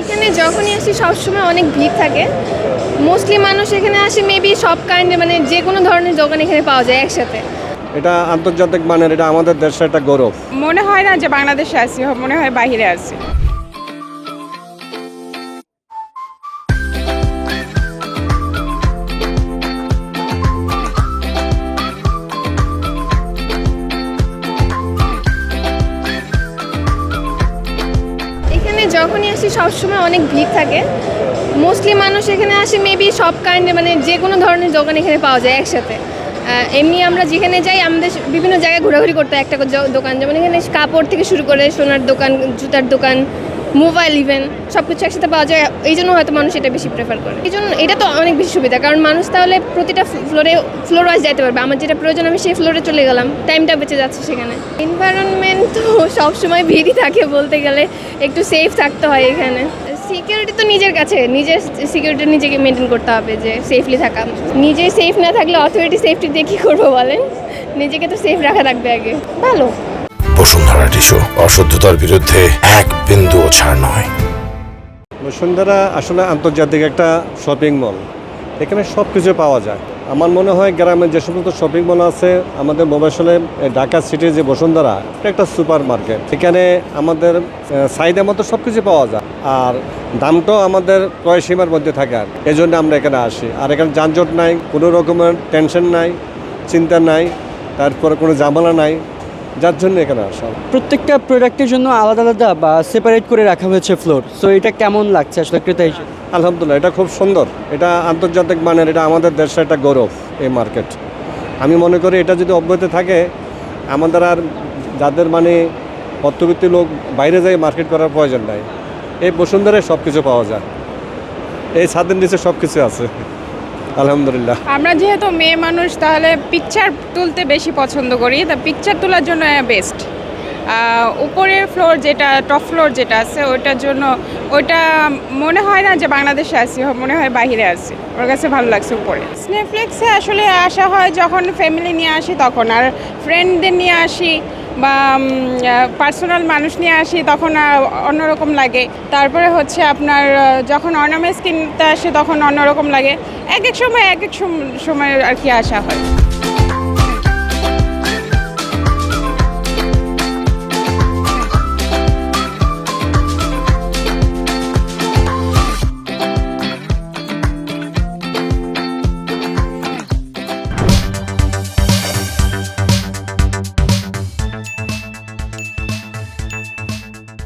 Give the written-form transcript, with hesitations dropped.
এখানে যখনই আসি সবসময় অনেক ভিড় থাকে। মোস্টলি মানুষ এখানে আসে মেবি সব কাইন্ডের মানে যে কোনো ধরনের দোকান এখানে পাওয়া যায় একসাথে। এটা আন্তর্জাতিক মানের, এটা আমাদের দেশের একটা গৌরব। মনে হয় না যে বাংলাদেশে আছি, মনে হয় বাইরে আছি। এখানে যখনই আসি সবসময় অনেক ভিড় থাকে। মোস্টলি মানুষ এখানে আসে মেবি সব কাইন্ডের মানে যে কোনো ধরনের দোকান এখানে পাওয়া যায় একসাথে। এমনি আমরা যেখানে যাই আমাদের বিভিন্ন জায়গায় ঘোরাঘুরি করতে হয় একটা করে দোকান, যেমন এখানে কাপড় থেকে শুরু করে সোনার দোকান, জুতার দোকান, মোবাইল ইভেন সব কিছু একসাথে পাওয়া যায়। এই জন্য হয়তো মানুষ এটা বেশি প্রেফার করে। এই জন্য এটা তো অনেক বেশি সুবিধা, কারণ মানুষ তাহলে প্রতিটা ফ্লোর ওয়াইজ যেতে পারবে। আমার যেটা প্রয়োজন আমি সেই ফ্লোরে চলে গেলাম, টাইমটা বেঁচে যাচ্ছে সেখানে। এনভায়রনমেন্ট তো সবসময় ভিড়ই থাকে, বলতে গেলে একটু সেফ থাকতে হয় এখানে। সিকিউরিটি তো নিজের কাছে, নিজের সিকিউরিটি নিজেকে মেনটেন করতে হবে, যে সেফলি থাকা। নিজে সেফ না থাকলে অথরিটি সেফটি দিয়ে কী করবো বলেন? নিজেকে তো সেফ রাখা থাকবে আগে। ভালো। বসুন্ধরা টিস্যু অশুদ্ধতার বিরুদ্ধে এক বিন্দুও ছাড় নয়। বসুন্ধরা আসলে আন্তর্জাতিক একটা শপিং মল, এখানে সব কিছু পাওয়া যায়। আমার মনে হয় গ্রামের যে সমস্ত শপিং মল আছে আমাদের মোবাইলে ঢাকা সিটির যে বসুন্ধরা, এটা একটা সুপার মার্কেট। এখানে আমাদের চাহিদা মতো সব কিছু পাওয়া যায়, আর দামটাও আমাদের ক্রয় সীমার মধ্যে থাকে। আর এই জন্য আমরা এখানে আসি। আর এখানে যানজট নাই, কোনো রকমের টেনশন নাই, চিন্তা নাই, তারপরে কোনো ঝামেলা নাই, যার জন্য এখানে আসা। প্রত্যেকটা প্রোডাক্টের জন্য আলাদা আলাদা বা সেপারেট করে রাখা হয়েছে ফ্লোর। সো এটা কেমন লাগছে আসলে ক্রেতা হিসেবে? আলহামদুলিল্লাহ, এটা খুব সুন্দর। এটা আন্তর্জাতিক মানের, এটা আমাদের দেশের একটা গৌরব এই মার্কেট। আমি মনে করি এটা যদি অব্যাহত থাকে, আমাদের আর যাদের মানে মধ্যবিত্ত লোক বাইরে যায় মার্কেট করার প্রয়োজন নাই। এই বসুন্ধরায় সব কিছু পাওয়া যায়, এই ছাদের নিচে সব কিছু আছে। আলহামদুলিল্লাহ। আমরা যেহেতু মেয়ে মানুষ, তাহলে পিকচার তুলতে বেশি পছন্দ করি। তা পিকচার তোলার জন্য বেস্ট। উপরের ফ্লোর যেটা, টপ ফ্লোর যেটা আছে, ওইটার জন্য ওইটা মনে হয় না যে বাংলাদেশে আছি, মনে হয় বাইরে আছি। ওর কাছে ভালো লাগছে উপরে। স্নেফ্লেক্সে আসলে আসা হয় যখন ফ্যামিলি নিয়ে আসি তখন, আর ফ্রেন্ডদের নিয়ে আসি বা পার্সোনাল মানুষ নিয়ে আসি তখন অন্যরকম লাগে। তারপরে হচ্ছে আপনার যখন অর্নামেন্টস কিনতে আসে তখন অন্যরকম লাগে। এক এক সময় আর কি আসা হয়।